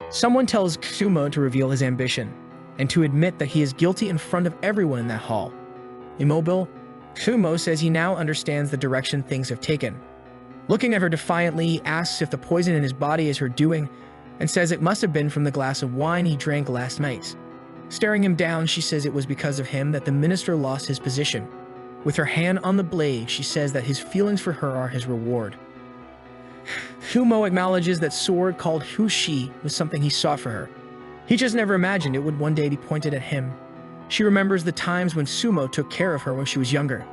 Someone tells Kusumo to reveal his ambition and to admit that he is guilty in front of everyone in that hall. Immobile, Kusumo says he now understands the direction things have taken. Looking at her defiantly, he asks if the poison in his body is her doing and says it must have been from the glass of wine he drank last night. Staring him down, she says it was because of him that the minister lost his position. With her hand on the blade, she says that his feelings for her are his reward. Kusumo acknowledges that sword called Hushi was something he sought for her. He just never imagined it would one day be pointed at him. She remembers the times when Sumo took care of her when she was younger.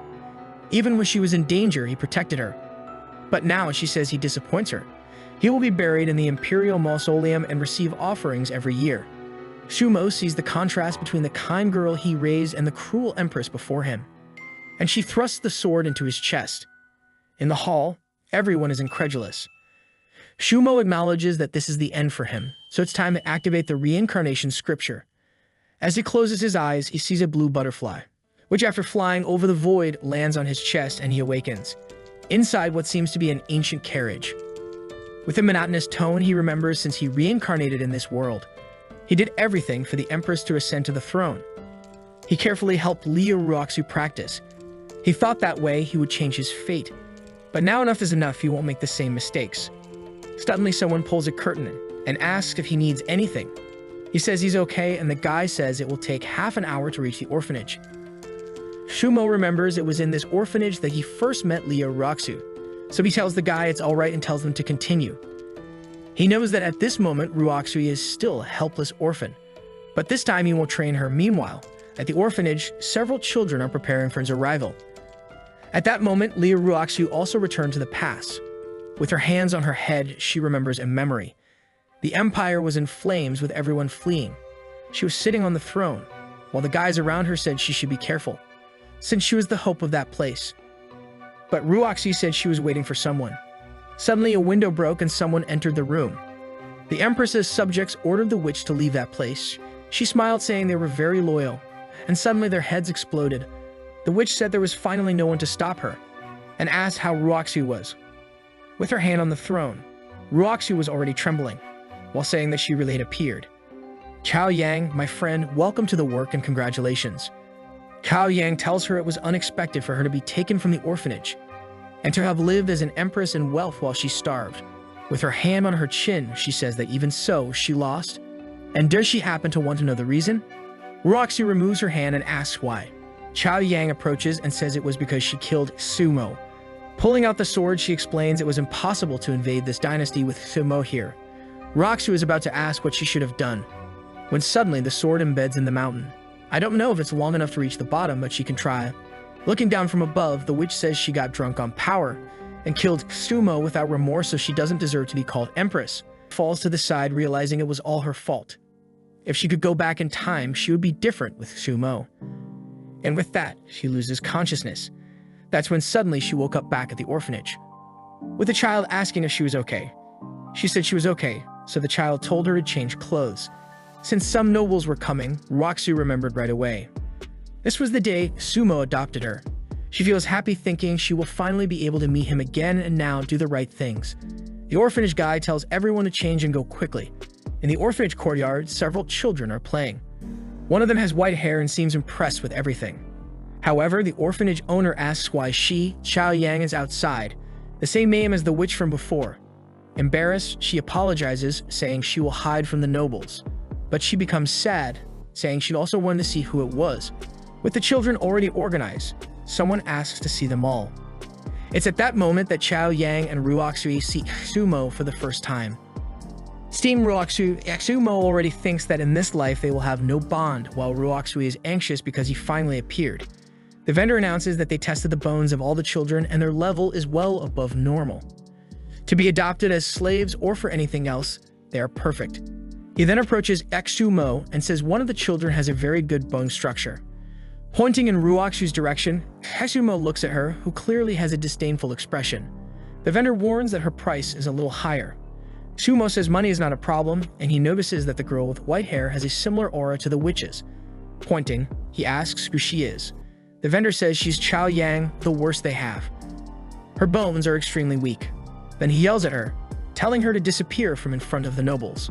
Even when she was in danger, he protected her. But now she says he disappoints her. He will be buried in the Imperial Mausoleum and receive offerings every year. Sumo sees the contrast between the kind girl he raised and the cruel empress before him, and she thrusts the sword into his chest. In the hall, everyone is incredulous. Sumo acknowledges that this is the end for him, so it's time to activate the reincarnation scripture. As he closes his eyes, he sees a blue butterfly, which after flying over the void lands on his chest and he awakens, inside what seems to be an ancient carriage. With a monotonous tone, he remembers since he reincarnated in this world, he did everything for the Empress to ascend to the throne. He carefully helped Leo Ruoxu practice. He thought that way he would change his fate. But now enough is enough, he won't make the same mistakes. Suddenly someone pulls a curtain and asks if he needs anything. He says he's okay, and the guy says it will take half an hour to reach the orphanage. Sumo remembers it was in this orphanage that he first met Leo Ruoxu, so he tells the guy it's alright and tells them to continue. He knows that at this moment, Ruoxu is still a helpless orphan, but this time he won't train her. Meanwhile, at the orphanage, several children are preparing for his arrival. At that moment, Leo Ruoxu also returned to the past. With her hands on her head, she remembers a memory. The empire was in flames with everyone fleeing. She was sitting on the throne, while the guys around her said she should be careful, since she was the hope of that place. But Ruoxu said she was waiting for someone. Suddenly, a window broke and someone entered the room. The Empress's subjects ordered the witch to leave that place. She smiled, saying they were very loyal, and suddenly their heads exploded. The witch said there was finally no one to stop her, and asked how Ruoxu was. With her hand on the throne, Ruoxu was already trembling, while saying that she really had appeared. Cao Yang, my friend, welcome to the work and congratulations. Cao Yang tells her it was unexpected for her to be taken from the orphanage, and to have lived as an empress in wealth while she starved. With her hand on her chin, she says that even so, she lost. And does she happen to want to know the reason? Ruoxu removes her hand and asks why. Cao Yang approaches and says it was because she killed Sumo. Pulling out the sword, she explains it was impossible to invade this dynasty with Sumo here. Ruoxu is about to ask what she should have done, when suddenly the sword embeds in the mountain. I don't know if it's long enough to reach the bottom, but she can try. Looking down from above, the witch says she got drunk on power and killed Sumo without remorse, so she doesn't deserve to be called Empress. Falls to the side, realizing it was all her fault. If she could go back in time, she would be different with Sumo. And with that, she loses consciousness. That's when suddenly she woke up back at the orphanage, with the child asking if she was okay. She said she was okay, so the child told her to change clothes. Since some nobles were coming, Ruoxu remembered right away. This was the day Sumo adopted her. She feels happy thinking she will finally be able to meet him again and now do the right things. The orphanage guy tells everyone to change and go quickly. In the orphanage courtyard, several children are playing. One of them has white hair and seems impressed with everything. However, the orphanage owner asks why she, Cao Yang, is outside, the same name as the witch from before. Embarrassed, she apologizes, saying she will hide from the nobles. But she becomes sad, saying she also wanted to see who it was. With the children already organized, someone asks to see them all. It's at that moment that Cao Yang and Ruoxu see Sumo for the first time. Steam Ruoxu, Sumo already thinks that in this life they will have no bond, while Ruoxu is anxious because he finally appeared. The vendor announces that they tested the bones of all the children and their level is well above normal. To be adopted as slaves or for anything else, they are perfect. He then approaches Sumo and says one of the children has a very good bone structure. Pointing in Ruoxu's direction, Sumo looks at her, who clearly has a disdainful expression. The vendor warns that her price is a little higher. Sumo says money is not a problem, and he notices that the girl with white hair has a similar aura to the witches. Pointing, he asks who she is. The vendor says she's Cao Yang, the worst they have. Her bones are extremely weak. Then he yells at her, telling her to disappear from in front of the nobles.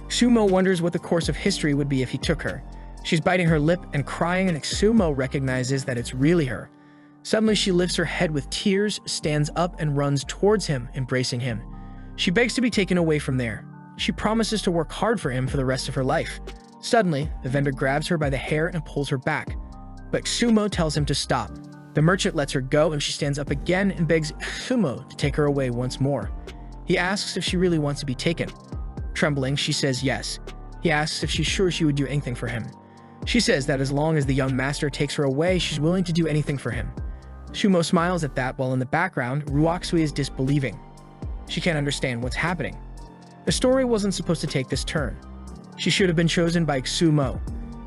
Sumo wonders what the course of history would be if he took her. She's biting her lip and crying, and Sumo recognizes that it's really her. Suddenly, she lifts her head with tears, stands up, and runs towards him, embracing him. She begs to be taken away from there. She promises to work hard for him for the rest of her life. Suddenly, the vendor grabs her by the hair and pulls her back. But Sumo tells him to stop. The merchant lets her go, and she stands up again and begs Sumo to take her away once more. He asks if she really wants to be taken. Trembling, she says yes. He asks if she's sure she would do anything for him. She says that as long as the young master takes her away, she's willing to do anything for him. Sumo smiles at that, while in the background, Ruoxui is disbelieving. She can't understand what's happening. The story wasn't supposed to take this turn. She should have been chosen by Sumo.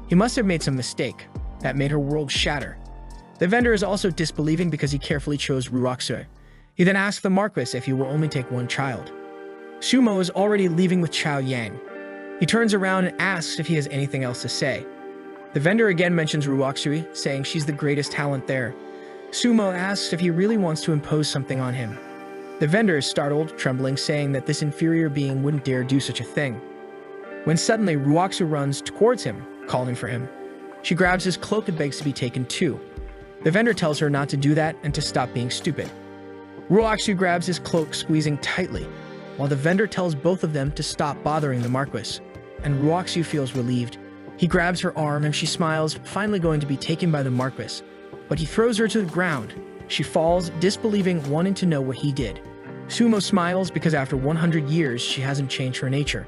He must have made some mistake. That made her world shatter. The vendor is also disbelieving because he carefully chose Ruoxui. He then asks the Marquis if he will only take one child. Sumo is already leaving with Chao Yang. He turns around and asks if he has anything else to say. The vendor again mentions Ruoxui, saying she's the greatest talent there. Sumo asks if he really wants to impose something on him. The vendor is startled, trembling, saying that this inferior being wouldn't dare do such a thing. When suddenly Ruoxui runs towards him, calling for him. She grabs his cloak and begs to be taken too. The vendor tells her not to do that and to stop being stupid. Ruoxui grabs his cloak, squeezing tightly, while the vendor tells both of them to stop bothering the Marquis, and Ruoxui feels relieved. He grabs her arm and she smiles, finally going to be taken by the Marquis, but he throws her to the ground. She falls, disbelieving, wanting to know what he did. Sumo smiles because after 100 years, she hasn't changed her nature.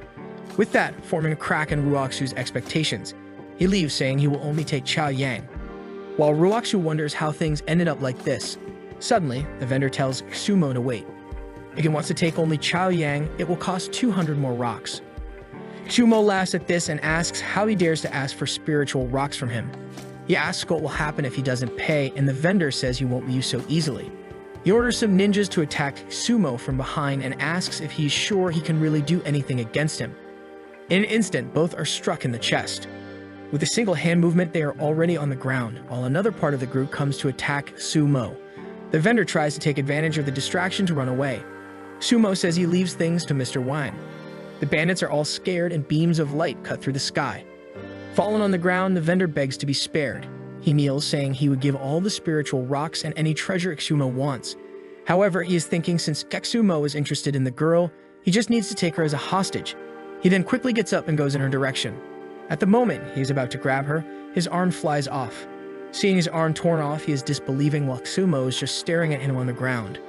With that, forming a crack in Ruoxui's expectations, he leaves saying he will only take Chao Yang. While Ruoxui wonders how things ended up like this, suddenly, the vendor tells Sumo to wait. If he wants to take only Chao Yang, it will cost 200 more rocks. Sumo laughs at this and asks how he dares to ask for spiritual rocks from him. He asks what will happen if he doesn't pay, and the vendor says he won't leave so easily. He orders some ninjas to attack Sumo from behind and asks if he's sure he can really do anything against him. In an instant, both are struck in the chest. With a single hand movement, they are already on the ground, while another part of the group comes to attack Sumo. The vendor tries to take advantage of the distraction to run away. Sumo says he leaves things to Mr. Wine. The bandits are all scared and beams of light cut through the sky. Fallen on the ground, the vendor begs to be spared. He kneels, saying he would give all the spiritual rocks and any treasure Sumo wants. However, he is thinking since Sumo is interested in the girl, he just needs to take her as a hostage. He then quickly gets up and goes in her direction. At the moment he is about to grab her, his arm flies off. Seeing his arm torn off, he is disbelieving while Sumo is just staring at him on the ground.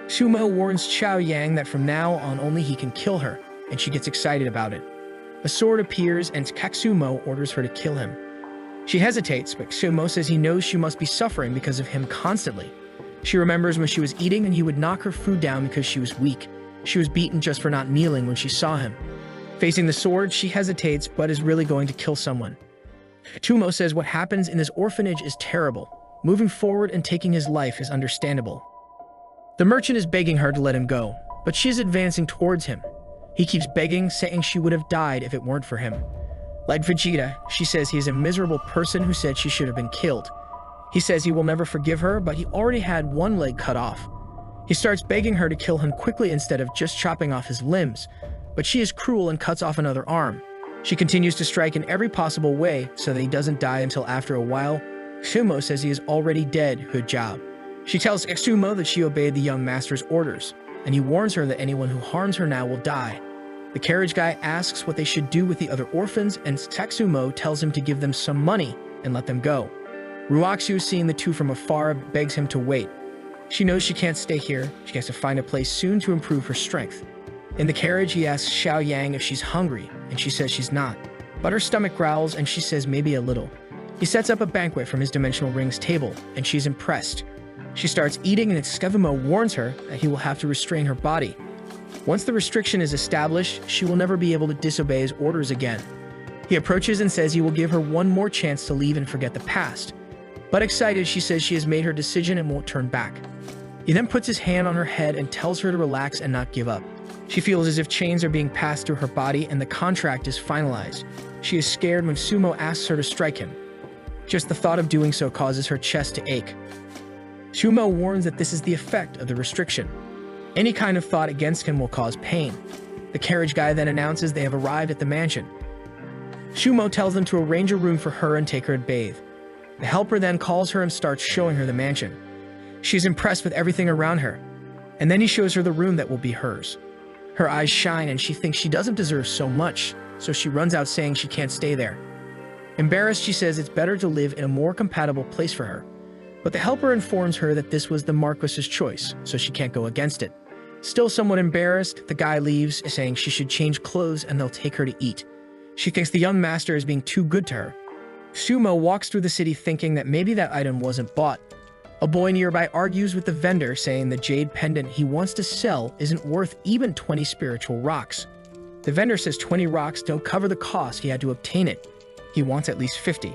Sumo warns Chao Yang that from now on only he can kill her, and she gets excited about it. A sword appears and Sumo orders her to kill him. She hesitates, but Sumo says he knows she must be suffering because of him constantly. She remembers when she was eating and he would knock her food down because she was weak. She was beaten just for not kneeling when she saw him. Facing the sword, she hesitates but is really going to kill someone. Sumo says what happens in this orphanage is terrible. Moving forward and taking his life is understandable. The merchant is begging her to let him go, but she is advancing towards him. He keeps begging, saying she would have died if it weren't for him. Like Vegeta, she says he is a miserable person who said she should have been killed. He says he will never forgive her, but he already had one leg cut off. He starts begging her to kill him quickly instead of just chopping off his limbs, but she is cruel and cuts off another arm. She continues to strike in every possible way so that he doesn't die until after a while. Sumo says he is already dead, good job. She tells Sumo that she obeyed the young master's orders, and he warns her that anyone who harms her now will die. The carriage guy asks what they should do with the other orphans, and Sumo tells him to give them some money and let them go. Ruoxui, seeing the two from afar, begs him to wait. She knows she can't stay here. She has to find a place soon to improve her strength. In the carriage, he asks Chao Yang if she's hungry, and she says she's not. But her stomach growls, and she says maybe a little. He sets up a banquet from his dimensional ring's table, and she's impressed. She starts eating, and Sumo warns her that he will have to restrain her body. Once the restriction is established, she will never be able to disobey his orders again. He approaches and says he will give her one more chance to leave and forget the past. But excited, she says she has made her decision and won't turn back. He then puts his hand on her head and tells her to relax and not give up. She feels as if chains are being passed through her body and the contract is finalized. She is scared when Sumo asks her to strike him. Just the thought of doing so causes her chest to ache. Sumo warns that this is the effect of the restriction. Any kind of thought against him will cause pain. The carriage guy then announces they have arrived at the mansion. Shumo tells them to arrange a room for her and take her to bathe. The helper then calls her and starts showing her the mansion. She's impressed with everything around her, and then he shows her the room that will be hers. Her eyes shine and she thinks she doesn't deserve so much, so she runs out saying she can't stay there. Embarrassed, she says it's better to live in a more compatible place for her. But the helper informs her that this was the Marquis's choice, so she can't go against it. Still somewhat embarrassed, the guy leaves, saying she should change clothes and they'll take her to eat. She thinks the young master is being too good to her. Sumo walks through the city thinking that maybe that item wasn't bought. A boy nearby argues with the vendor, saying the jade pendant he wants to sell isn't worth even 20 spiritual rocks. The vendor says 20 rocks don't cover the cost he had to obtain it. He wants at least 50.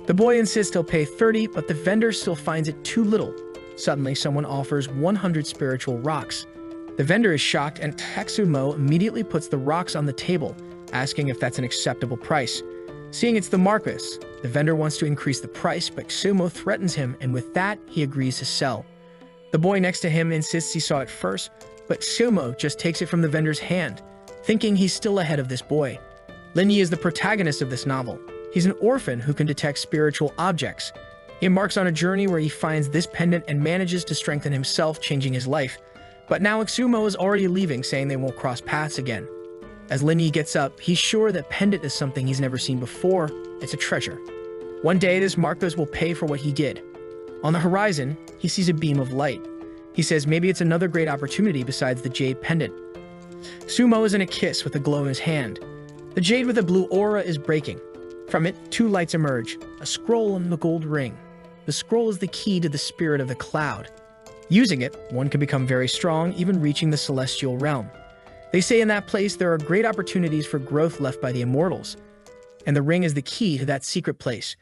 The boy insists he'll pay 30, but the vendor still finds it too little. Suddenly, someone offers 100 spiritual rocks. The vendor is shocked, and Tatsumo immediately puts the rocks on the table, asking if that's an acceptable price. Seeing it's the Marquis, the vendor wants to increase the price, but Sumo threatens him, and with that, he agrees to sell. The boy next to him insists he saw it first, but Sumo just takes it from the vendor's hand, thinking he's still ahead of this boy. Linyi is the protagonist of this novel. He's an orphan who can detect spiritual objects. He embarks on a journey where he finds this pendant and manages to strengthen himself, changing his life. But now Sumo is already leaving, saying they won't cross paths again. As Linyi gets up, he's sure that pendant is something he's never seen before. It's a treasure. One day, this Marquis will pay for what he did. On the horizon, he sees a beam of light. He says maybe it's another great opportunity besides the jade pendant. Sumo is in a kiss with a glow in his hand. The jade with a blue aura is breaking. From it, two lights emerge, a scroll and the gold ring. The scroll is the key to the spirit of the cloud. Using it, one can become very strong, even reaching the celestial realm. They say in that place there are great opportunities for growth left by the immortals, and the ring is the key to that secret place.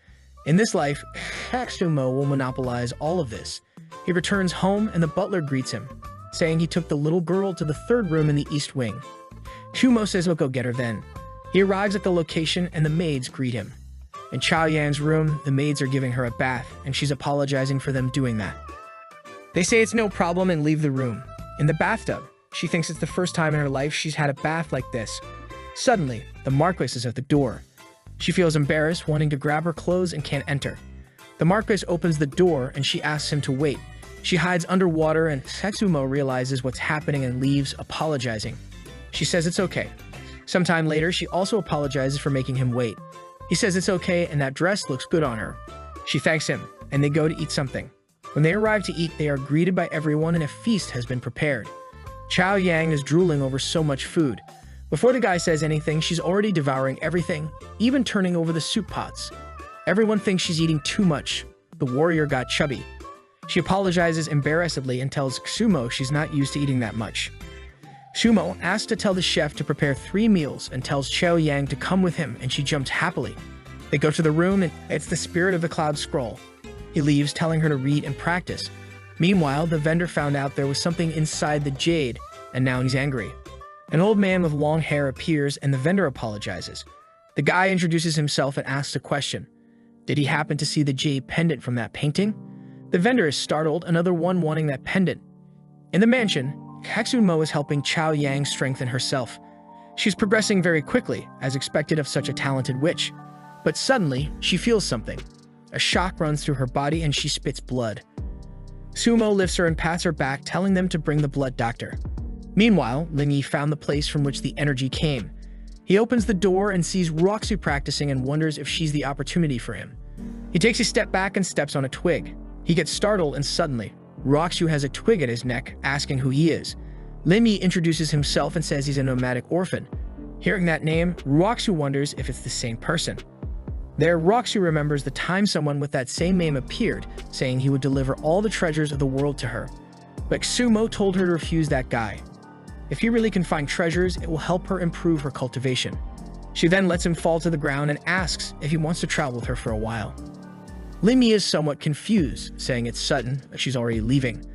In this life, Tatsumo will monopolize all of this. He returns home and the butler greets him, saying he took the little girl to the third room in the east wing. Shumo says he'll go get her then. He arrives at the location and the maids greet him. In Chao Yang's room, the maids are giving her a bath, and she's apologizing for them doing that. They say it's no problem and leave the room. In the bathtub, she thinks it's the first time in her life she's had a bath like this. Suddenly, the Marquis is at the door. She feels embarrassed, wanting to grab her clothes and can't enter. The Marquis opens the door and she asks him to wait. She hides underwater and Tatsumo realizes what's happening and leaves, apologizing. She says it's okay. Sometime later, she also apologizes for making him wait. He says it's okay and that dress looks good on her. She thanks him, and they go to eat something. When they arrive to eat, they are greeted by everyone and a feast has been prepared. Chao Yang is drooling over so much food. Before the guy says anything, she's already devouring everything, even turning over the soup pots. Everyone thinks she's eating too much. The warrior got chubby. She apologizes embarrassedly and tells Sumo she's not used to eating that much. Sumo asks to tell the chef to prepare 3 meals and tells Chao Yang to come with him, and she jumps happily. They go to the room and it's the Spirit of the Cloud scroll. He leaves, telling her to read and practice. Meanwhile, the vendor found out there was something inside the jade, and now he's angry. An old man with long hair appears and the vendor apologizes. The guy introduces himself and asks a question. Did he happen to see the jade pendant from that painting? The vendor is startled, another one wanting that pendant. In the mansion, Tatsumo is helping Chao Yang strengthen herself. She's progressing very quickly, as expected of such a talented witch. But suddenly, she feels something. A shock runs through her body and she spits blood. Sumo lifts her and pats her back, telling them to bring the blood doctor. Meanwhile, Linyi found the place from which the energy came. He opens the door and sees Roxu practicing and wonders if she's the opportunity for him. He takes a step back and steps on a twig. He gets startled and suddenly, Roxu has a twig at his neck, asking who he is. Linyi introduces himself and says he's a nomadic orphan. Hearing that name, Roxu wonders if it's the same person. There, Roxu remembers the time someone with that same name appeared, saying he would deliver all the treasures of the world to her. But Sumo told her to refuse that guy. If he really can find treasures, it will help her improve her cultivation. She then lets him fall to the ground and asks if he wants to travel with her for a while. Linyi is somewhat confused, saying it's sudden, but she's already leaving.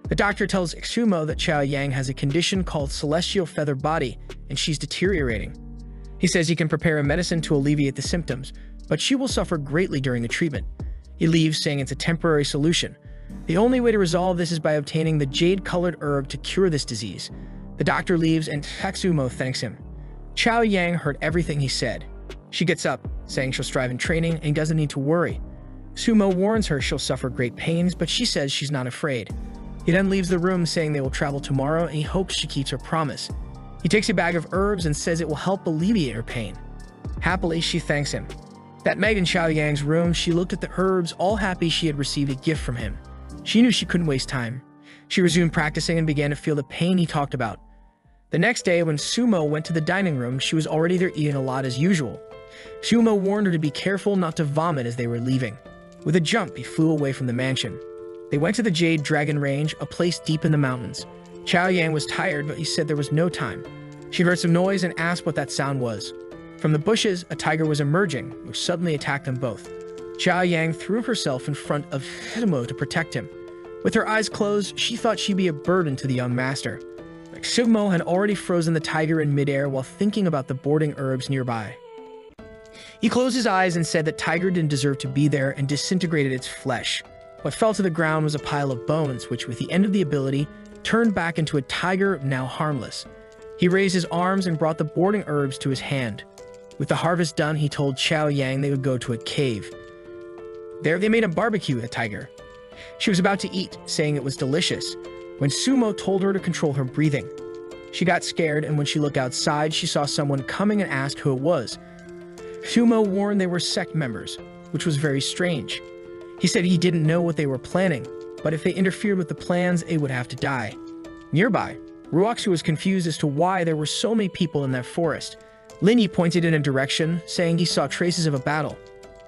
The doctor tells Sumo that Chao Yang has a condition called celestial feather body, and she's deteriorating. He says he can prepare a medicine to alleviate the symptoms, but she will suffer greatly during the treatment. He leaves, saying it's a temporary solution. The only way to resolve this is by obtaining the jade-colored herb to cure this disease. The doctor leaves and Sumo thanks him. Chao Yang heard everything he said. She gets up, saying she'll strive in training and doesn't need to worry. Sumo warns her she'll suffer great pains, but she says she's not afraid. He then leaves the room saying they will travel tomorrow, and he hopes she keeps her promise. He takes a bag of herbs and says it will help alleviate her pain. Happily, she thanks him. That night in Chao Yang's room, she looked at the herbs, all happy she had received a gift from him. She knew she couldn't waste time. She resumed practicing and began to feel the pain he talked about. The next day, when Sumo went to the dining room, she was already there eating a lot as usual. Sumo warned her to be careful not to vomit as they were leaving. With a jump, he flew away from the mansion. They went to the Jade Dragon Range, a place deep in the mountains. Chao Yang was tired, but he said there was no time. She heard some noise and asked what that sound was. From the bushes, a tiger was emerging, which suddenly attacked them both. Chao Yang threw herself in front of Sumo to protect him. With her eyes closed, she thought she'd be a burden to the young master. Sumo had already frozen the tiger in midair while thinking about the boarding herbs nearby. He closed his eyes and said that tiger didn't deserve to be there and disintegrated its flesh. What fell to the ground was a pile of bones, which with the end of the ability, turned back into a tiger now harmless. He raised his arms and brought the boarding herbs to his hand. With the harvest done, he told Chao Yang they would go to a cave. There they made a barbecue with the tiger. She was about to eat, saying it was delicious, when Sumo told her to control her breathing. She got scared, and when she looked outside, she saw someone coming and asked who it was. Sumo warned they were sect members, which was very strange. He said he didn't know what they were planning, but if they interfered with the plans, they would have to die. Nearby, Ruoxu was confused as to why there were so many people in that forest. Linyi pointed in a direction, saying he saw traces of a battle.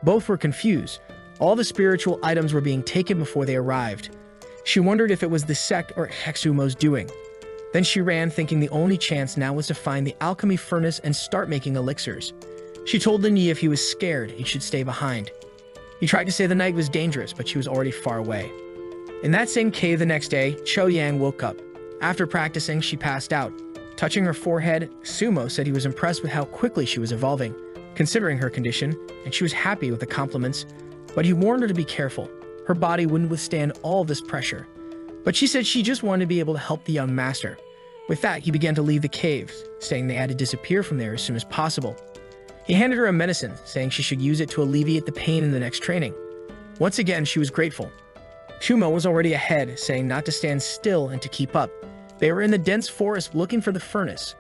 Both were confused. All the spiritual items were being taken before they arrived. She wondered if it was the sect or Hexumo's doing. Then she ran, thinking the only chance now was to find the alchemy furnace and start making elixirs. She told Linyi if he was scared, he should stay behind. He tried to say the night was dangerous, but she was already far away. In that same cave the next day, Chao Yang woke up. After practicing, she passed out. Touching her forehead, Sumo said he was impressed with how quickly she was evolving, considering her condition, and she was happy with the compliments, but he warned her to be careful. Her body wouldn't withstand all this pressure. But she said she just wanted to be able to help the young master. With that, he began to leave the caves, saying they had to disappear from there as soon as possible. He handed her a medicine, saying she should use it to alleviate the pain in the next training. Once again, she was grateful. Sumo was already ahead, saying not to stand still and to keep up. They were in the dense forest looking for the furnace.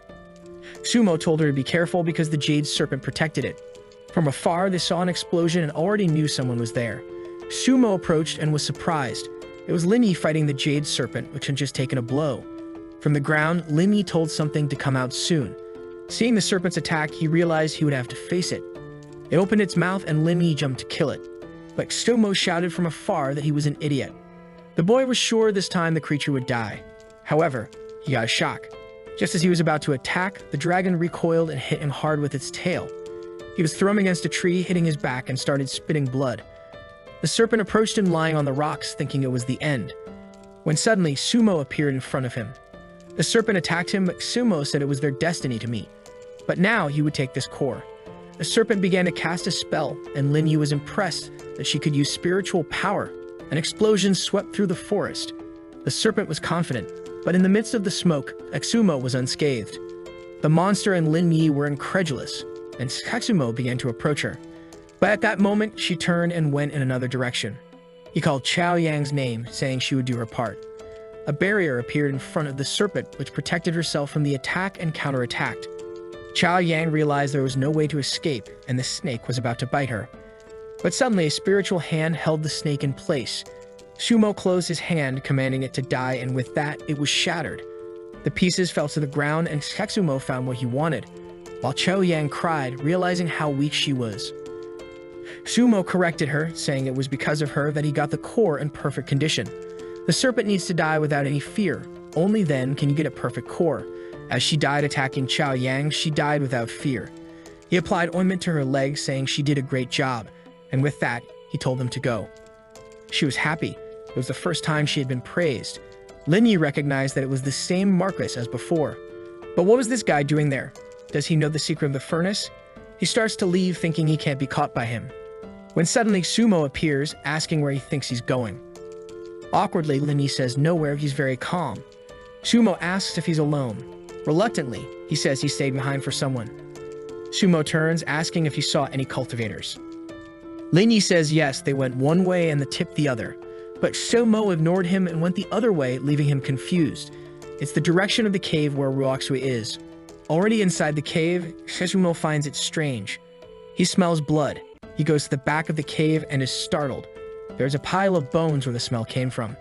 Sumo told her to be careful because the jade serpent protected it. From afar, they saw an explosion and already knew someone was there. Sumo approached and was surprised. It was Linyi fighting the jade serpent, which had just taken a blow. From the ground, Linyi told something to come out soon. Seeing the serpent's attack, he realized he would have to face it. It opened its mouth and Linyi jumped to kill it. But Sumo shouted from afar that he was an idiot. The boy was sure this time the creature would die. However, he got a shock. Just as he was about to attack, the dragon recoiled and hit him hard with its tail. He was thrown against a tree, hitting his back, and started spitting blood. The serpent approached him lying on the rocks, thinking it was the end. When suddenly, Sumo appeared in front of him. The serpent attacked him, but Sumo said it was their destiny to meet. But now he would take this core. The serpent began to cast a spell, and Linyi was impressed that she could use spiritual power. An explosion swept through the forest. The serpent was confident, but in the midst of the smoke, Sumo was unscathed. The monster and Linyi were incredulous, and Sumo began to approach her. But at that moment, she turned and went in another direction. He called Chao Yang's name, saying she would do her part. A barrier appeared in front of the serpent, which protected herself from the attack and counterattacked. Chao Yang realized there was no way to escape, and the snake was about to bite her. But suddenly, a spiritual hand held the snake in place. Sumo closed his hand, commanding it to die, and with that, it was shattered. The pieces fell to the ground, and Sumo found what he wanted, while Chao Yang cried, realizing how weak she was. Sumo corrected her, saying it was because of her that he got the core in perfect condition. The serpent needs to die without any fear. Only then can you get a perfect core. As she died attacking Chao Yang, she died without fear. He applied ointment to her legs, saying she did a great job, and with that, he told them to go. She was happy. It was the first time she had been praised. Linyi recognized that it was the same Marcus as before. But what was this guy doing there? Does he know the secret of the furnace? He starts to leave, thinking he can't be caught by him. When suddenly Sumo appears, asking where he thinks he's going. Awkwardly, Linyi says nowhere. He's very calm. Sumo asks if he's alone. Reluctantly, he says he stayed behind for someone. Sumo turns, asking if he saw any cultivators. Lin Yi says yes, they went one way and the tip the other. But Sumo ignored him and went the other way, leaving him confused. It's the direction of the cave where Ruoxui is. Already inside the cave, Sumo finds it strange. He smells blood. He goes to the back of the cave and is startled. There's a pile of bones where the smell came from.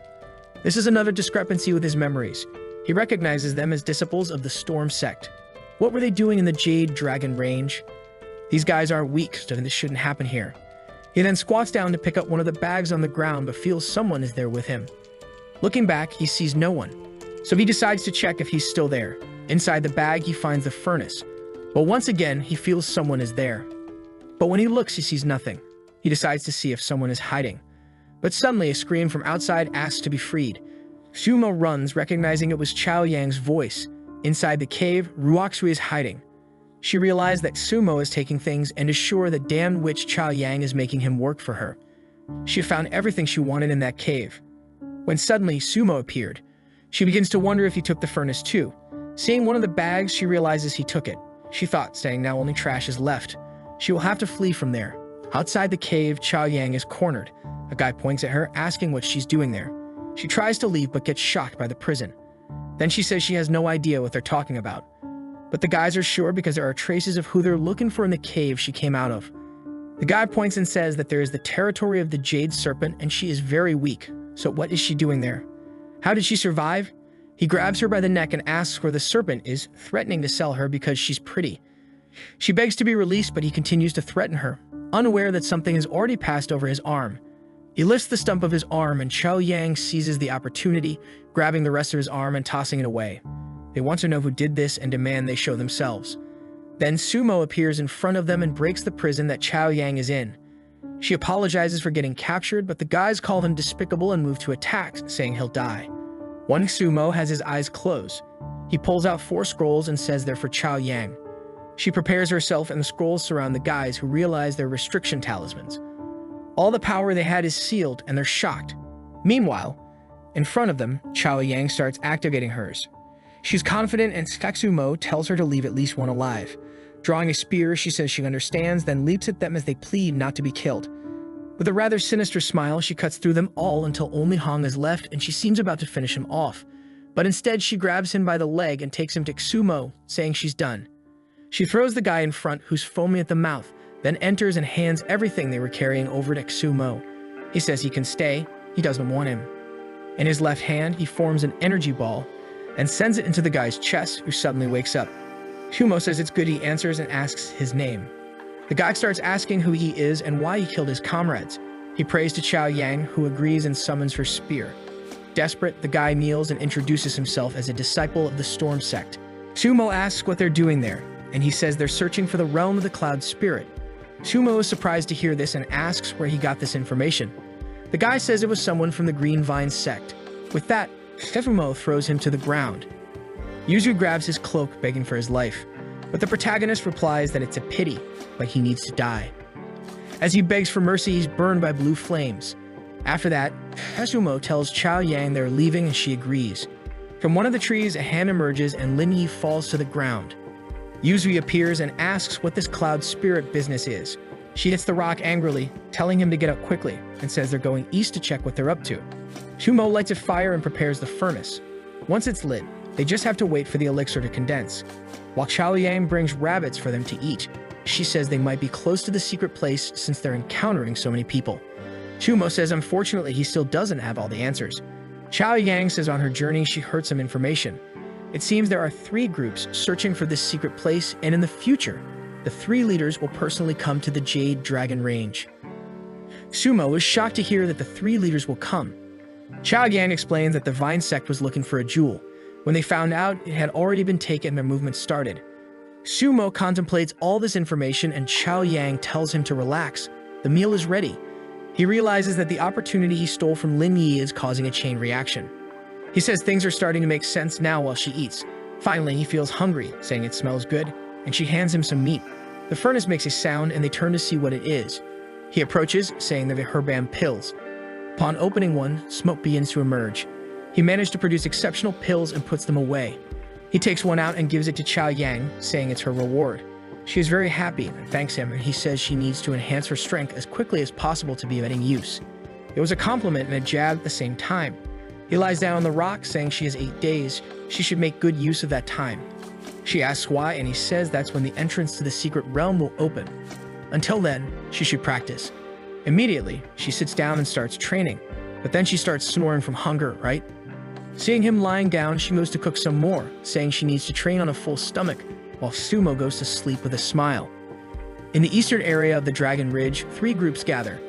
This is another discrepancy with his memories. He recognizes them as disciples of the Storm Sect. What were they doing in the Jade Dragon Range? These guys aren't weak, so this shouldn't happen here. He then squats down to pick up one of the bags on the ground, but feels someone is there with him. Looking back, he sees no one, so he decides to check if he's still there. Inside the bag, he finds the furnace. But once again, he feels someone is there. But when he looks, he sees nothing. He decides to see if someone is hiding. But suddenly, a scream from outside asks to be freed. Sumo runs, recognizing it was Chao Yang's voice. Inside the cave, Ruoxui is hiding. She realized that Sumo is taking things and is sure that damned witch Chao Yang is making him work for her. She found everything she wanted in that cave. When suddenly Sumo appeared, she begins to wonder if he took the furnace too. Seeing one of the bags, she realizes he took it. She thought, saying now only trash is left. She will have to flee from there. Outside the cave, Chao Yang is cornered. A guy points at her, asking what she's doing there. She tries to leave but gets shocked by the prison. Then she says she has no idea what they're talking about. But the guys are sure because there are traces of who they're looking for in the cave she came out of. The guy points and says that there is the territory of the Jade Serpent and she is very weak. So what is she doing there? How did she survive? He grabs her by the neck and asks where the serpent is, threatening to sell her because she's pretty. She begs to be released, but he continues to threaten her, unaware that something has already passed over his arm. He lifts the stump of his arm and Chao Yang seizes the opportunity, grabbing the rest of his arm and tossing it away. They want to know who did this and demand they show themselves. Then Sumo appears in front of them and breaks the prison that Chao Yang is in. She apologizes for getting captured, but the guys call him despicable and move to attack, saying he'll die. One Sumo has his eyes closed. He pulls out 4 scrolls and says they're for Chao Yang. She prepares herself and the scrolls surround the guys, who realize they're restriction talismans. All the power they had is sealed and they're shocked. Meanwhile, in front of them, Chao Yang starts activating hers. She's confident and Sumo tells her to leave at least one alive. Drawing a spear, she says she understands, then leaps at them as they plead not to be killed. With a rather sinister smile, she cuts through them all until only Hong is left and she seems about to finish him off. But instead, she grabs him by the leg and takes him to Sumo, saying she's done. She throws the guy in front, who's foaming at the mouth, then enters and hands everything they were carrying over to Sumo. He says he can stay, he doesn't want him. In his left hand, he forms an energy ball and sends it into the guy's chest, who suddenly wakes up. Sumo says it's good, he answers and asks his name. The guy starts asking who he is and why he killed his comrades. He prays to Chao Yang, who agrees and summons her spear. Desperate, the guy kneels and introduces himself as a disciple of the Storm Sect. Sumo asks what they're doing there, and he says they're searching for the realm of the Cloud Spirit. Sumo is surprised to hear this and asks where he got this information. The guy says it was someone from the Green Vine sect. With that, Sumo throws him to the ground. Yuzu grabs his cloak, begging for his life, but the protagonist replies that it's a pity, but he needs to die. As he begs for mercy, he's burned by blue flames. After that, Sumo tells Chao Yang they're leaving and she agrees. From one of the trees, a hand emerges and Lin Yi falls to the ground. Yuzu appears and asks what this Cloud Spirit business is. She hits the rock angrily, telling him to get up quickly, and says they're going east to check what they're up to. Sumo lights a fire and prepares the furnace. Once it's lit, they just have to wait for the elixir to condense. While Chao Yang brings rabbits for them to eat, she says they might be close to the secret place since they're encountering so many people. Sumo says unfortunately he still doesn't have all the answers. Chao Yang says on her journey she heard some information. It seems there are 3 groups searching for this secret place, and in the future, the 3 leaders will personally come to the Jade Dragon Range. Sumo is shocked to hear that the 3 leaders will come. Chao Yang explains that the Vine sect was looking for a jewel. When they found out it had already been taken, their movement started. Sumo contemplates all this information and Chao Yang tells him to relax. The meal is ready. He realizes that the opportunity he stole from Lin Yi is causing a chain reaction. He says things are starting to make sense now while she eats. Finally, he feels hungry, saying it smells good, and she hands him some meat. The furnace makes a sound and they turn to see what it is. He approaches, saying they're Herbam pills. Upon opening one, smoke begins to emerge. He managed to produce exceptional pills and puts them away. He takes one out and gives it to Chao Yang, saying it's her reward. She is very happy and thanks him, and he says she needs to enhance her strength as quickly as possible to be of any use. It was a compliment and a jab at the same time. He lies down on the rock, saying she has 8 days. She should make good use of that time. She asks why, and he says that's when the entrance to the secret realm will open. Until then, she should practice. Immediately, she sits down and starts training, but then she starts snoring from hunger, right? Seeing him lying down, she goes to cook some more, saying she needs to train on a full stomach, while Sumo goes to sleep with a smile. In the eastern area of the Dragon Ridge, 3 groups gather.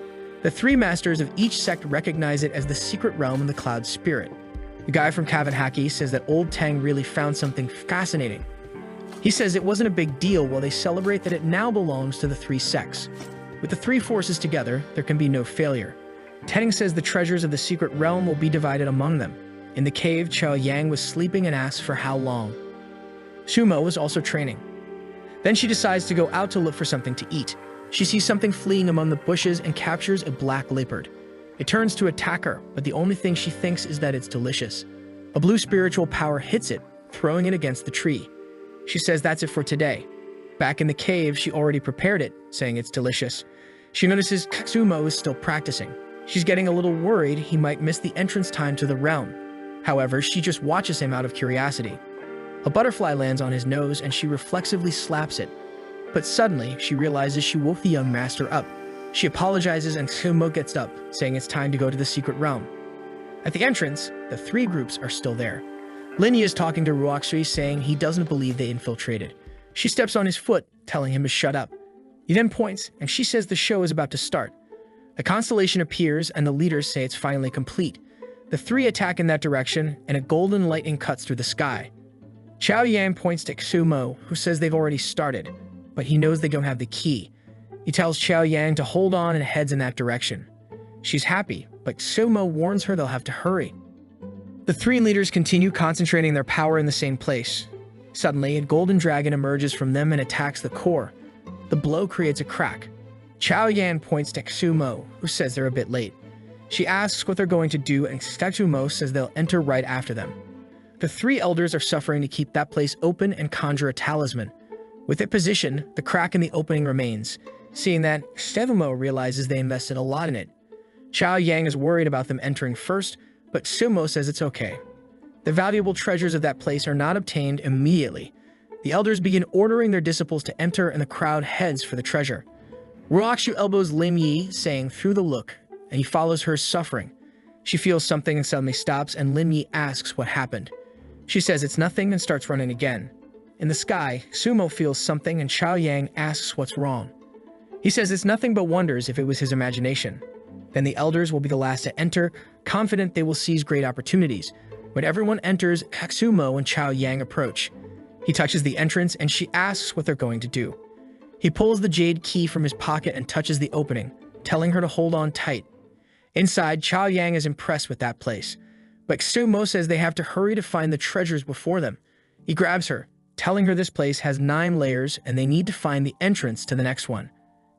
The 3 masters of each sect recognize it as the secret realm of the Cloud Spirit. The guy from Kavanhaki says that Old Tang really found something fascinating. He says it wasn't a big deal while they celebrate that it now belongs to the 3 sects. With the 3 forces together, there can be no failure. Tang says the treasures of the secret realm will be divided among them. In the cave, Chao Yang was sleeping and asks for how long. Sumo was also training. Then she decides to go out to look for something to eat. She sees something fleeing among the bushes and captures a black leopard. It turns to attack her, but the only thing she thinks is that it's delicious. A blue spiritual power hits it, throwing it against the tree. She says that's it for today. Back in the cave, she already prepared it, saying it's delicious. She notices Sumo is still practicing. She's getting a little worried he might miss the entrance time to the realm. However, she just watches him out of curiosity. A butterfly lands on his nose and she reflexively slaps it. But suddenly, she realizes she woke the young master up. She apologizes and Sumo gets up, saying it's time to go to the secret realm. At the entrance, the 3 groups are still there. Linyi is talking to Ruoxi, saying he doesn't believe they infiltrated. She steps on his foot, telling him to shut up. He then points, and she says the show is about to start. A constellation appears, and the leaders say it's finally complete. The 3 attack in that direction, and a golden lightning cuts through the sky. Chao Yang points to Sumo, who says they've already started, but he knows they don't have the key. He tells Chao Yang to hold on and heads in that direction. She's happy, but Sumo warns her they'll have to hurry. The 3 leaders continue concentrating their power in the same place. Suddenly, a golden dragon emerges from them and attacks the core. The blow creates a crack. Chao Yang points to Sumo, who says they're a bit late. She asks what they're going to do, and Sumo says they'll enter right after them. The 3 elders are suffering to keep that place open and conjure a talisman. With it positioned, the crack in the opening remains. Seeing that, Sumo realizes they invested a lot in it. Chao Yang is worried about them entering first, but Sumo says it's okay. The valuable treasures of that place are not obtained immediately. The elders begin ordering their disciples to enter, and the crowd heads for the treasure. Ruoxu elbows Linyi, saying through the look, and he follows her, suffering. She feels something and suddenly stops, and Linyi asks what happened. She says it's nothing and starts running again. In the sky, Sumo feels something, and Chao Yang asks what's wrong. He says it's nothing but wonders if it was his imagination. Then the elders will be the last to enter, confident they will seize great opportunities. When everyone enters, Sumo and Chao Yang approach. He touches the entrance, and she asks what they're going to do. He pulls the jade key from his pocket and touches the opening, telling her to hold on tight. Inside, Chao Yang is impressed with that place, but Sumo says they have to hurry to find the treasures before them. He grabs her, telling her this place has 9 layers and they need to find the entrance to the next one.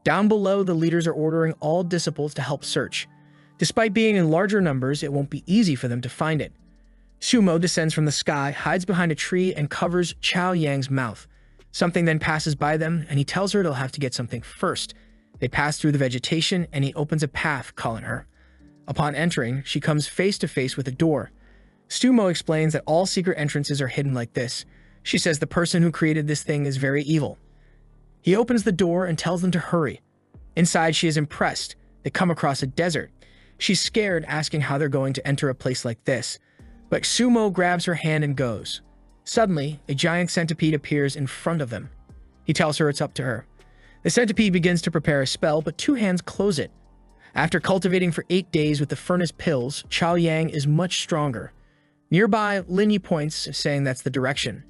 Down below, the leaders are ordering all disciples to help search. Despite being in larger numbers, it won't be easy for them to find it. Sumo descends from the sky, hides behind a tree, and covers Chao Yang's mouth. Something then passes by them, and he tells her they'll have to get something first. They pass through the vegetation, and he opens a path, calling her. Upon entering, she comes face to face with a door. Sumo explains that all secret entrances are hidden like this. She says the person who created this thing is very evil. He opens the door and tells them to hurry. Inside, she is impressed. They come across a desert. She's scared, asking how they're going to enter a place like this. But Sumo grabs her hand and goes. Suddenly, a giant centipede appears in front of them. He tells her it's up to her. The centipede begins to prepare a spell, but 2 hands close it. After cultivating for 8 days with the furnace pills, Chao Yang is much stronger. Nearby, Linyi points, saying that's the direction.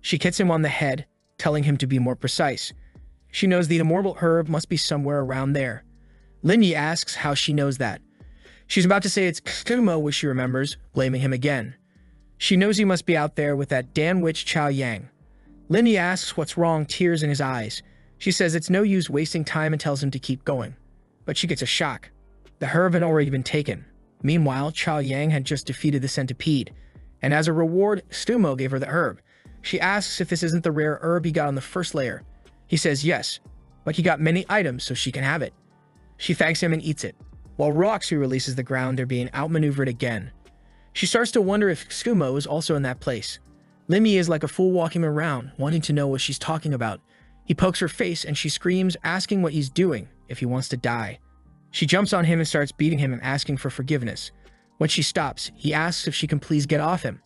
She hits him on the head, telling him to be more precise. She knows the immortal herb must be somewhere around there. Linyi asks how she knows that. She's about to say it's Sumo, which she remembers, blaming him again. She knows he must be out there with that damn witch Chao Yang. Linyi asks what's wrong, tears in his eyes. She says it's no use wasting time and tells him to keep going. But she gets a shock. The herb had already been taken. Meanwhile, Chao Yang had just defeated the centipede, and as a reward, Sumo gave her the herb. She asks if this isn't the rare herb he got on the first layer. He says yes, but he got many items so she can have it. She thanks him and eats it. While Roxy releases the ground, they're being outmaneuvered again. She starts to wonder if Tsumo is also in that place. Limmy is like a fool walking around, wanting to know what she's talking about. He pokes her face and she screams, asking what he's doing, if he wants to die. She jumps on him and starts beating him and asking for forgiveness. When she stops, he asks if she can please get off him.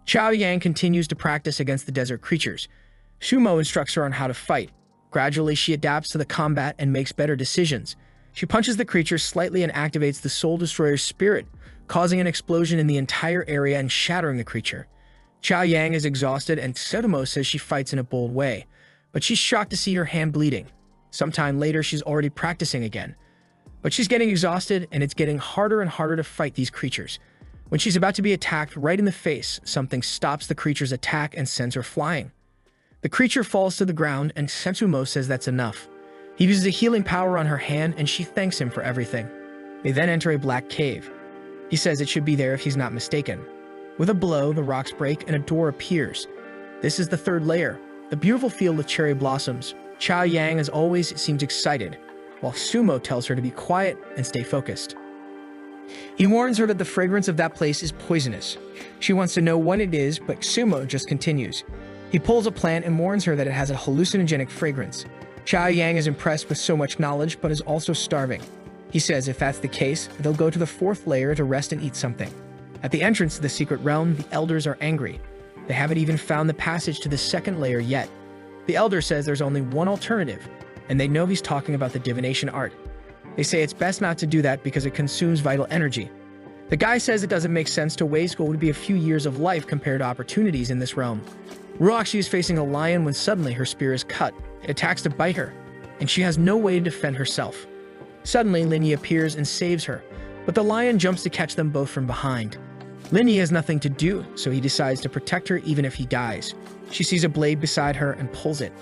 Chao Yang continues to practice against the desert creatures. Sumo instructs her on how to fight. Gradually, she adapts to the combat and makes better decisions. She punches the creature slightly and activates the Soul Destroyer's spirit, causing an explosion in the entire area and shattering the creature. Chao Yang is exhausted and Tsutomu says she fights in a bold way, but she's shocked to see her hand bleeding. Sometime later, she's already practicing again. But she's getting exhausted and it's getting harder and harder to fight these creatures. When she's about to be attacked right in the face, something stops the creature's attack and sends her flying. The creature falls to the ground and Setsumo says that's enough. He uses a healing power on her hand and she thanks him for everything. They then enter a black cave. He says it should be there if he's not mistaken. With a blow, the rocks break and a door appears. This is the third layer, the beautiful field with cherry blossoms. Chao Yang, as always, seems excited, while Sumo tells her to be quiet and stay focused. He warns her that the fragrance of that place is poisonous. She wants to know what it is, but Sumo just continues. He pulls a plant and warns her that it has a hallucinogenic fragrance. Chao Yang is impressed with so much knowledge, but is also starving. He says if that's the case, they'll go to the fourth layer to rest and eat something. At the entrance to the secret realm, the elders are angry. They haven't even found the passage to the second layer yet. The elder says there's only one alternative, and they know he's talking about the divination art. They say it's best not to do that because it consumes vital energy. The guy says it doesn't make sense to waste what would be a few years of life compared to opportunities in this realm. Ruoxi is facing a lion when suddenly her spear is cut. It attacks to bite her, and she has no way to defend herself. Suddenly, Linny appears and saves her, but the lion jumps to catch them both from behind. Linny has nothing to do, so he decides to protect her even if he dies. She sees a blade beside her and pulls it.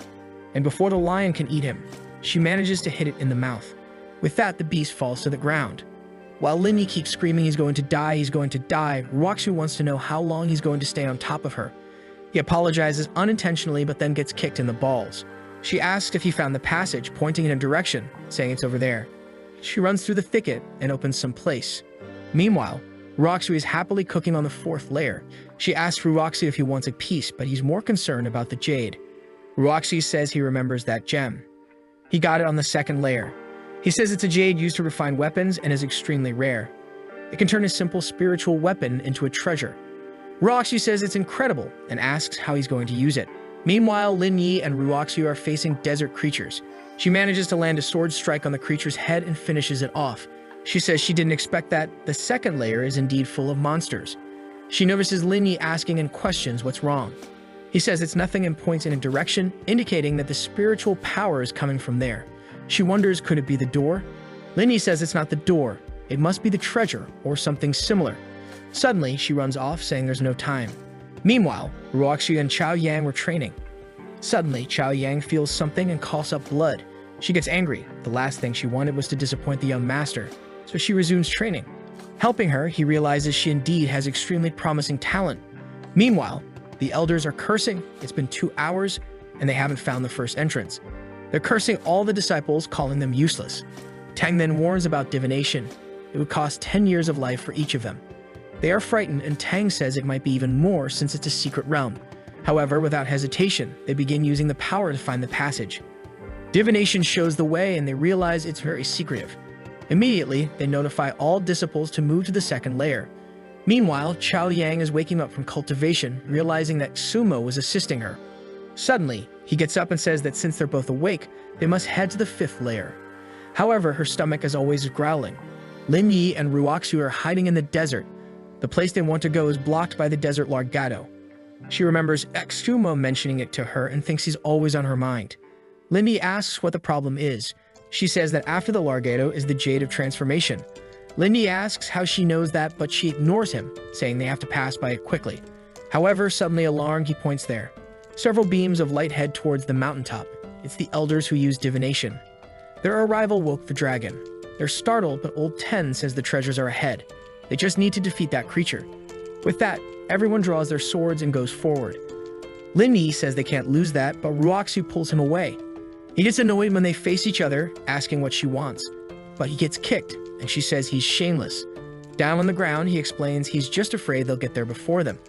And before the lion can eat him, she manages to hit it in the mouth. With that, the beast falls to the ground. While Linny keeps screaming he's going to die, Ruoxi wants to know how long he's going to stay on top of her. He apologizes unintentionally but then gets kicked in the balls. She asks if he found the passage, pointing in a direction, saying it's over there. She runs through the thicket and opens some place. Meanwhile, Ruoxi is happily cooking on the fourth layer. She asks Ruoxi if he wants a piece, but he's more concerned about the jade. Ruoxi says he remembers that gem. He got it on the second layer. He says it's a jade used to refine weapons and is extremely rare. It can turn a simple spiritual weapon into a treasure. Ruoxi says it's incredible and asks how he's going to use it. Meanwhile, Lin Yi and Ruoxi are facing desert creatures. She manages to land a sword strike on the creature's head and finishes it off. She says she didn't expect that. The second layer is indeed full of monsters. She notices Lin Yi asking and questions what's wrong. He says it's nothing and points in a direction, indicating that the spiritual power is coming from there. She wonders, could it be the door? Lin Yi says it's not the door. It must be the treasure or something similar. Suddenly, she runs off, saying there's no time. Meanwhile, Ruoxi and Chao Yang were training. Suddenly, Chao Yang feels something and coughs up blood. She gets angry. The last thing she wanted was to disappoint the young master, so she resumes training. Helping her, he realizes she indeed has extremely promising talent. Meanwhile, the elders are cursing. It's been 2 hours, and they haven't found the first entrance. They're cursing all the disciples, calling them useless. Tang then warns about divination. It would cost 10 years of life for each of them. They are frightened, and Tang says it might be even more since it's a secret realm. However, without hesitation, they begin using the power to find the passage. Divination shows the way, and they realize it's very secretive. Immediately, they notify all disciples to move to the second layer. Meanwhile, Chao Yang is waking up from cultivation, realizing that Sumo was assisting her. Suddenly, he gets up and says that since they're both awake, they must head to the fifth layer. However, her stomach is always growling. Lin Yi and Ruoxi are hiding in the desert. The place they want to go is blocked by the desert Largado. She remembers Sumo mentioning it to her and thinks he's always on her mind. Lin Yi asks what the problem is. She says that after the Largado is the Jade of Transformation. Lin Yi asks how she knows that, but she ignores him, saying they have to pass by it quickly. However, suddenly alarmed, he points there. Several beams of light head towards the mountaintop. It's the elders who use divination. Their arrival woke the dragon. They're startled, but Old Ten says the treasures are ahead. They just need to defeat that creature. With that, everyone draws their swords and goes forward. Lin Yi says they can't lose that, but Ruoxu pulls him away. He gets annoyed when they face each other, asking what she wants. But he gets kicked, and she says he's shameless. Down on the ground, he explains he's just afraid they'll get there before them.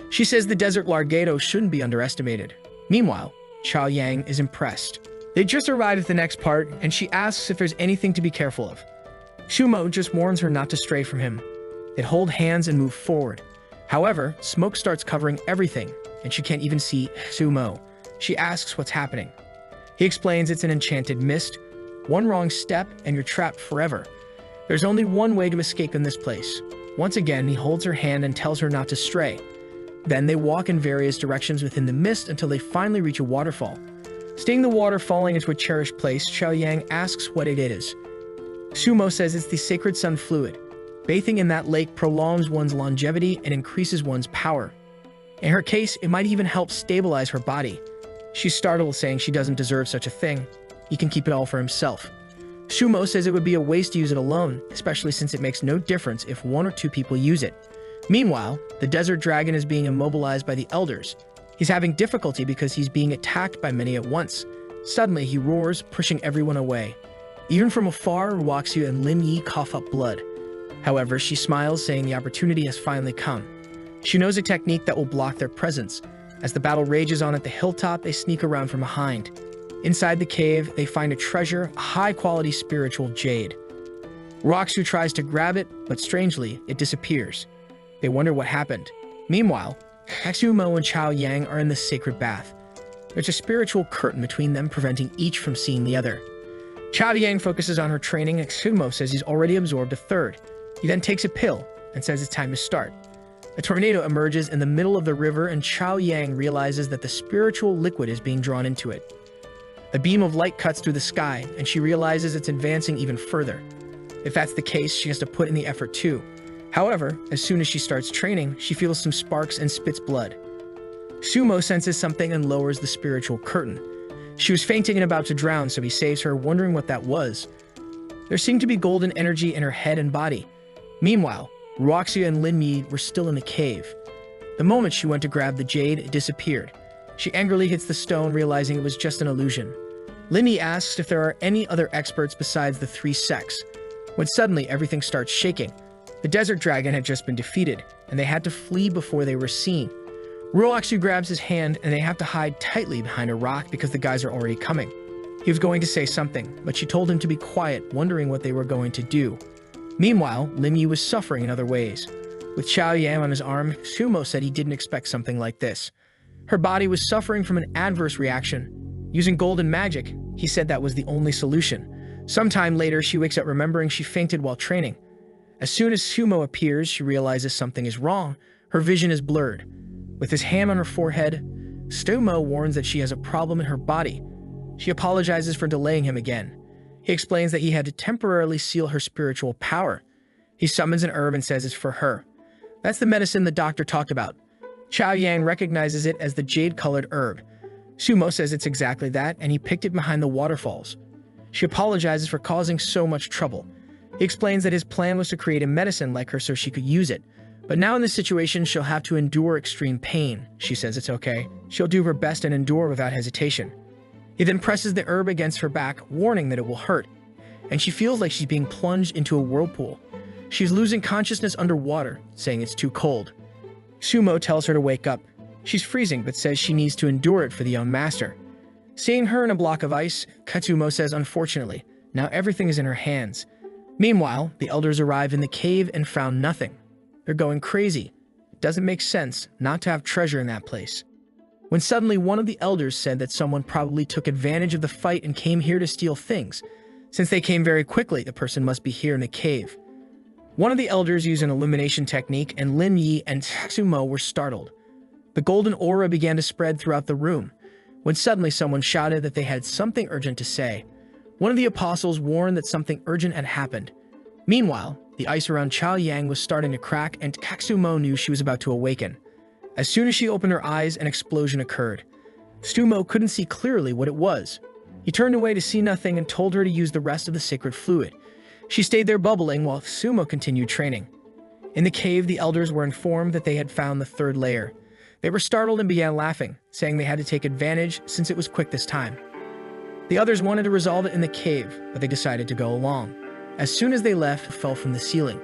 She says the desert largado shouldn't be underestimated. Meanwhile, Chao Yang is impressed. They just arrived at the next part, and she asks if there's anything to be careful of. Sumo just warns her not to stray from him. They hold hands and move forward. However, smoke starts covering everything, and she can't even see Sumo. She asks what's happening. He explains it's an enchanted mist. One wrong step, and you're trapped forever. There's only one way to escape in this place. Once again, he holds her hand and tells her not to stray. Then they walk in various directions within the mist until they finally reach a waterfall. Seeing the water falling into a cherished place, Chao Yang asks what it is. Sumo says it's the sacred sun fluid. Bathing in that lake prolongs one's longevity and increases one's power. In her case, it might even help stabilize her body. She's startled, saying she doesn't deserve such a thing. He can keep it all for himself. Sumo says it would be a waste to use it alone, especially since it makes no difference if one or two people use it. Meanwhile, the desert dragon is being immobilized by the elders. He's having difficulty because he's being attacked by many at once. Suddenly, he roars, pushing everyone away. Even from afar, Ruoxu and Lin Yi cough up blood. However, she smiles, saying the opportunity has finally come. She knows a technique that will block their presence. As the battle rages on at the hilltop, they sneak around from behind. Inside the cave, they find a treasure, a high-quality spiritual jade. Ruoxu tries to grab it, but strangely, it disappears. They wonder what happened. Meanwhile, Sumo and Chao Yang are in the sacred bath. There's a spiritual curtain between them, preventing each from seeing the other. Chao Yang focuses on her training, and Sumo says he's already absorbed a third. He then takes a pill and says it's time to start. A tornado emerges in the middle of the river, and Chao Yang realizes that the spiritual liquid is being drawn into it. A beam of light cuts through the sky, and she realizes it's advancing even further. If that's the case, she has to put in the effort too. However, as soon as she starts training, she feels some sparks and spits blood. Sumo senses something and lowers the spiritual curtain. She was fainting and about to drown, so he saves her, wondering what that was. There seemed to be golden energy in her head and body. Meanwhile, Ruoxu and Lin Yi were still in the cave. The moment she went to grab the jade, it disappeared. She angrily hits the stone, realizing it was just an illusion. Lin Yi asks if there are any other experts besides the three sects, when suddenly everything starts shaking. The desert dragon had just been defeated, and they had to flee before they were seen. Ruoxu grabs his hand, and they have to hide tightly behind a rock because the guys are already coming. He was going to say something, but she told him to be quiet, wondering what they were going to do. Meanwhile, Lin Yi was suffering in other ways. With Chao Yang on his arm, Sumo said he didn't expect something like this. Her body was suffering from an adverse reaction. Using golden magic, he said that was the only solution. Sometime later, she wakes up remembering she fainted while training. As soon as Sumo appears, she realizes something is wrong. Her vision is blurred. With his hand on her forehead, Sumo warns that she has a problem in her body. She apologizes for delaying him again. He explains that he had to temporarily seal her spiritual power. He summons an herb and says it's for her. That's the medicine the doctor talked about. Chao Yang recognizes it as the jade-colored herb. Sumo says it's exactly that, and he picked it behind the waterfalls. She apologizes for causing so much trouble. He explains that his plan was to create a medicine like her so she could use it. But now in this situation, she'll have to endure extreme pain. She says it's okay. She'll do her best and endure without hesitation. He then presses the herb against her back, warning that it will hurt. And she feels like she's being plunged into a whirlpool. She's losing consciousnness underwater, saying it's too cold. Sumo tells her to wake up. She's freezing, but says she needs to endure it for the young master. Seeing her in a block of ice, Katsumo says unfortunately, now everything is in her hands. Meanwhile, the elders arrive in the cave and found nothing. They're going crazy. It doesn't make sense not to have treasure in that place. When suddenly one of the elders said that someone probably took advantage of the fight and came here to steal things. Since they came very quickly, the person must be here in the cave. One of the elders used an illumination technique, and Lin Yi and Sumo were startled. The golden aura began to spread throughout the room, when suddenly someone shouted that they had something urgent to say. One of the apostles warned that something urgent had happened. Meanwhile, the ice around Chao Yang was starting to crack, and Katsumo knew she was about to awaken. As soon as she opened her eyes, an explosion occurred. Sumo couldn't see clearly what it was. He turned away to see nothing and told her to use the rest of the sacred fluid. She stayed there bubbling while Sumo continued training. In the cave, the elders were informed that they had found the third layer. They were startled and began laughing, saying they had to take advantage since it was quick this time. The others wanted to resolve it in the cave, but they decided to go along. As soon as they left, fell from the ceiling.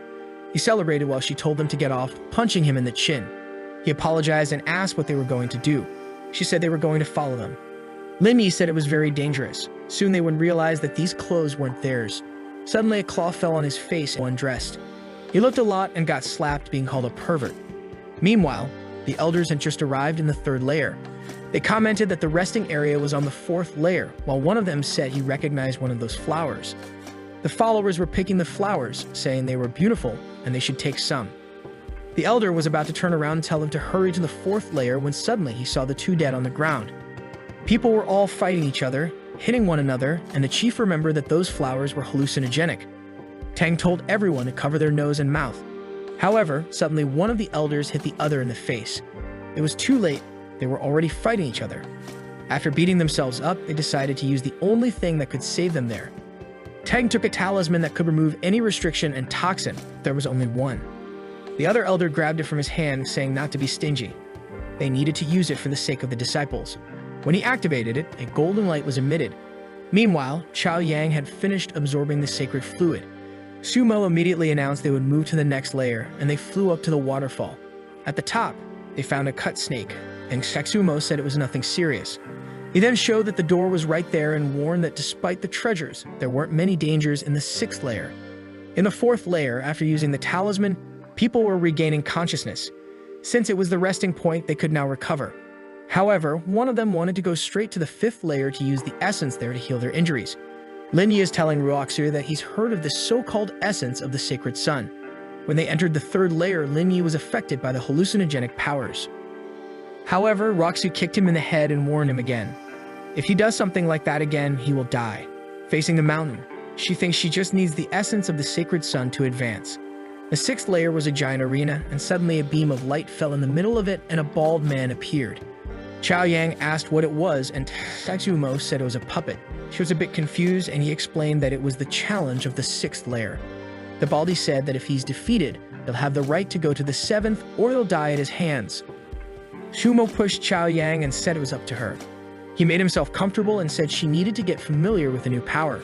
He celebrated while she told them to get off, punching him in the chin. He apologized and asked what they were going to do. She said they were going to follow them. Linyi said it was very dangerous. Soon they would realize that these clothes weren't theirs. Suddenly a claw fell on his face and undressed. He looked a lot and got slapped, being called a pervert. Meanwhile, the elders had just arrived in the 3rd layer. They commented that the resting area was on the 4th layer, while one of them said he recognized one of those flowers. The followers were picking the flowers, saying they were beautiful and they should take some. The elder was about to turn around and tell them to hurry to the 4th layer when suddenly he saw the 2 dead on the ground. People were all fighting each other, hitting one another, and the chief remembered that those flowers were hallucinogenic. Tang told everyone to cover their nose and mouth. However, suddenly one of the elders hit the other in the face. It was too late. They were already fighting each other. After beating themselves up, they decided to use the only thing that could save them there. Tang took a talisman that could remove any restriction and toxin. There was only one. The other elder grabbed it from his hand, saying not to be stingy. They needed to use it for the sake of the disciples. When he activated it, a golden light was emitted. Meanwhile, Chao Yang had finished absorbing the sacred fluid. Sumo immediately announced they would move to the next layer, and they flew up to the waterfall. At the top, they found a cut snake, and Sumo said it was nothing serious. He then showed that the door was right there and warned that despite the treasures, there weren't many dangers in the 6th layer. In the 4th layer, after using the talisman, people were regaining consciousness. Since it was the resting point, they could now recover. However, one of them wanted to go straight to the 5th layer to use the essence there to heal their injuries. Linyi is telling Ruoxu that he's heard of the so-called essence of the sacred sun. When they entered the 3rd layer, Linyi was affected by the hallucinogenic powers. However, Ruoxu kicked him in the head and warned him again. If he does something like that again, he will die. Facing the mountain, she thinks she just needs the essence of the sacred sun to advance. The 6th layer was a giant arena, and suddenly a beam of light fell in the middle of it and a bald man appeared. Chao Yang asked what it was, and Tatsumo said it was a puppet. She was a bit confused, and he explained that it was the challenge of the 6th layer. The Baldy said that if he's defeated, he'll have the right to go to the 7th, or he'll die at his hands. Sumo pushed Chao Yang and said it was up to her. He made himself comfortable and said she needed to get familiar with the new power.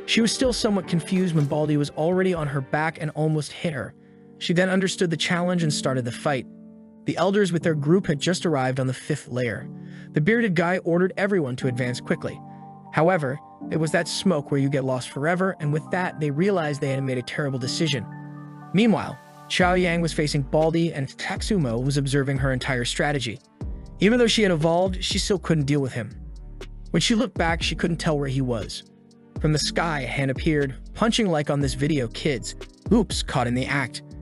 She was still somewhat confused when Baldy was already on her back and almost hit her. She then understood the challenge and started the fight. The elders with their group had just arrived on the 5th layer. The bearded guy ordered everyone to advance quickly. However, it was that smoke where you get lost forever, and with that, they realized they had made a terrible decision. Meanwhile, Chao Yang was facing Baldy, and Tatsumo was observing her entire strategy. Even though she had evolved, she still couldn't deal with him. When she looked back, she couldn't tell where he was. From the sky, a hand appeared, punching like on this video, kids. Oops, caught in the act.